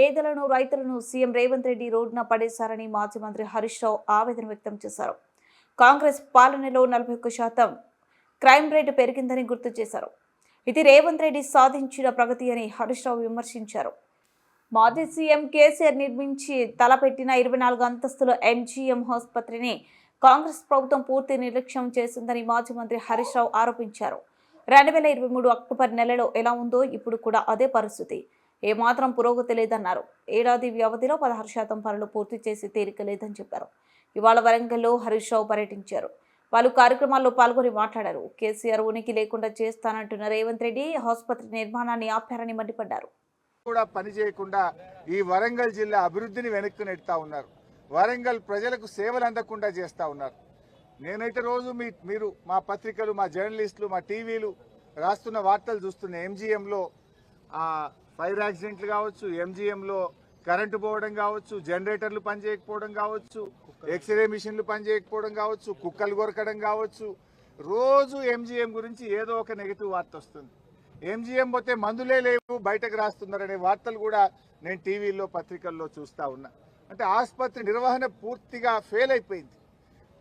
పేదలను రైతులను సీఎం రేవంత్ రెడ్డి రోడ్డున పడేశారని మాజీ మంత్రి హరీష్ రావు ఆవేదన వ్యక్తం చేశారు. కాంగ్రెస్ పాలనలో 41% క్రైమ్ రేటు పెరిగిందని గుర్తు చేశారు. ఇది రేవంత్ రెడ్డి సాధించిన ప్రగతి అని హరీష్ రావు విమర్శించారు. మాజీ సీఎం కేసీఆర్ నిర్మించి తలపెట్టిన 24 అంతస్తుల ఎంజీఎం ఆసుపత్రిని కాంగ్రెస్ ప్రభుత్వం పూర్తి నిర్లక్ష్యం చేసిందని మాజీ మంత్రి హరీష్ రావు ఆరోపించారు. 2023 అక్టోబర్ నెలలో ఎలా ఉందో ఇప్పుడు కూడా అదే పరిస్థితి. ఏమాత్రం పురోగతి లేదన్నారు. ఏడాది వ్యవధిలో 16% పనులు పూర్తి చేసి తీరిక లేదని చెప్పారు. ఇవాళ వరంగల్లో హరీష్ రావు పర్యటించారు. పలు కార్యక్రమాల్లో పాల్గొని మాట్లాడారు. కేసీఆర్ ఉనికి లేకుండా చేస్తానంటున్న రేవంత్ రెడ్డి ఆసుపత్రి నిర్మాణాన్ని ఆపారని మండిపడ్డారు. కూడా పని చేయకుండా ఈ వరంగల్ జిల్లా అభివృద్ధిని వెనక్కి నెడతా ఉన్నారు. వరంగల్ ప్రజలకు సేవలు అందకుండా చేస్తూ ఉన్నారు. నేనైతే రోజు మీరు మా పత్రికలు, మా జర్నలిస్టులు, మా టీవీలు రాస్తున్న వార్తలు చూస్తున్న ఎంజీఎంలో ఫైర్ యాక్సిడెంట్లు కావచ్చు, ఎంజీఎంలో కరెంటు పోవడం కావచ్చు, జనరేటర్లు పనిచేయకపోవడం కావచ్చు, ఎక్స్రే మిషన్లు పనిచేయకపోవడం కావచ్చు, కుక్కలు కొరకడం కావచ్చు. రోజు ఎంజీఎం గురించి ఏదో ఒక నెగిటివ్ వార్త వస్తుంది. ఎంజీఎం పోతే మందులే లేవు, బయటకు రాస్తున్నారనే వార్తలు కూడా నేను టీవీల్లో, పత్రికల్లో చూస్తూ ఉన్నా. అంటే ఆసుపత్రి నిర్వహణ పూర్తిగా ఫెయిల్ అయిపోయింది.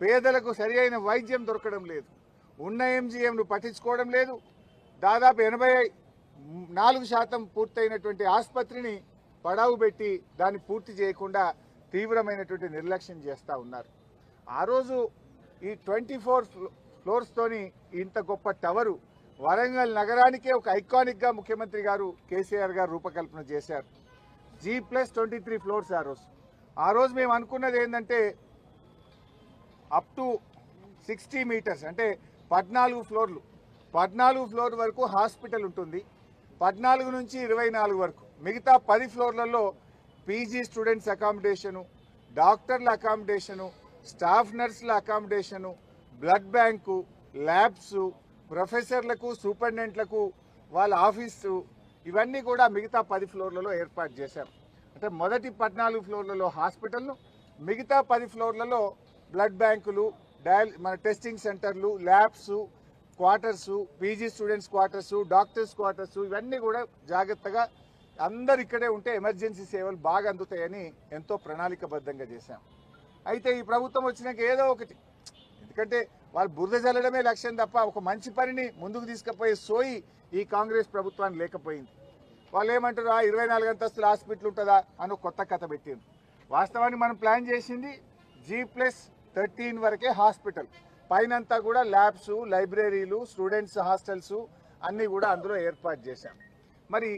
పేదలకు సరి అయిన వైద్యం దొరకడం లేదు. ఉన్న ఎంజీఎంను పట్టించుకోవడం లేదు. దాదాపు 84% పూర్తయినటువంటి ఆసుపత్రిని పడావు పెట్టి దాన్ని పూర్తి చేయకుండా తీవ్రమైనటువంటి నిర్లక్ష్యం చేస్తూ ఉన్నారు. ఆ రోజు ఈ 24 ఫ్లోర్స్తోని ఇంత గొప్ప టవరు వరంగల్ నగరానికే ఒక ఐకానిక్గా ముఖ్యమంత్రి గారు కేసీఆర్ గారు రూపకల్పన చేశారు. G+23 ఫ్లోర్స్ ఆ రోజు మేము అనుకున్నది ఏంటంటే అప్ టు 60 మీటర్స్ అంటే 14 ఫ్లోర్లు, 14 ఫ్లోర్ వరకు హాస్పిటల్ ఉంటుంది. 14 నుంచి 24 వరకు మిగతా 10 ఫ్లోర్లలో పీజీ స్టూడెంట్స్ అకామిడేషను, డాక్టర్ల అకామిడేషను, స్టాఫ్ నర్సుల అకామిడేషను, బ్లడ్ బ్యాంకు, ల్యాబ్స్, ప్రొఫెసర్లకు, సూపరింటెండెంట్లకు వాళ్ళ ఆఫీసు, ఇవన్నీ కూడా మిగతా 10 ఫ్లోర్లలో ఏర్పాటు చేశారు. అంటే మొదటి 14 ఫ్లోర్లలో హాస్పిటల్ను, మిగతా 10 ఫ్లోర్లలో బ్లడ్ బ్యాంకులు, మన టెస్టింగ్ సెంటర్లు, labs, quarters, PG students quarters, doctors quarters, ఇవన్నీ కూడా జాగ్రత్తగా అందరు ఇక్కడే ఉంటే ఎమర్జెన్సీ సేవలు బాగా అందుతాయని ఎంతో ప్రణాళికబద్ధంగా చేశాం. అయితే ఈ ప్రభుత్వం వచ్చినాక ఏదో ఒకటి, ఎందుకంటే వాళ్ళు బురద జల్లడమే లక్ష్యం తప్ప ఒక మంచి పనిని ముందుకు తీసుకుపోయే సోయి ఈ కాంగ్రెస్ ప్రభుత్వాన్ని లేకపోయింది. వాళ్ళు ఏమంటారు, 24 అంతస్తుల హాస్పిటల్ ఉంటుందా అని ఒక కొత్త కథ పెట్టింది. వాస్తవానికి మనం ప్లాన్ చేసింది G+13 వరకే హాస్పిటల్, పైనంతా కూడా ల్యాబ్స్, లైబ్రరీలు, స్టూడెంట్స్ హాస్టల్స్ అన్నీ కూడా అందులో ఏర్పాటు చేశాం. మరి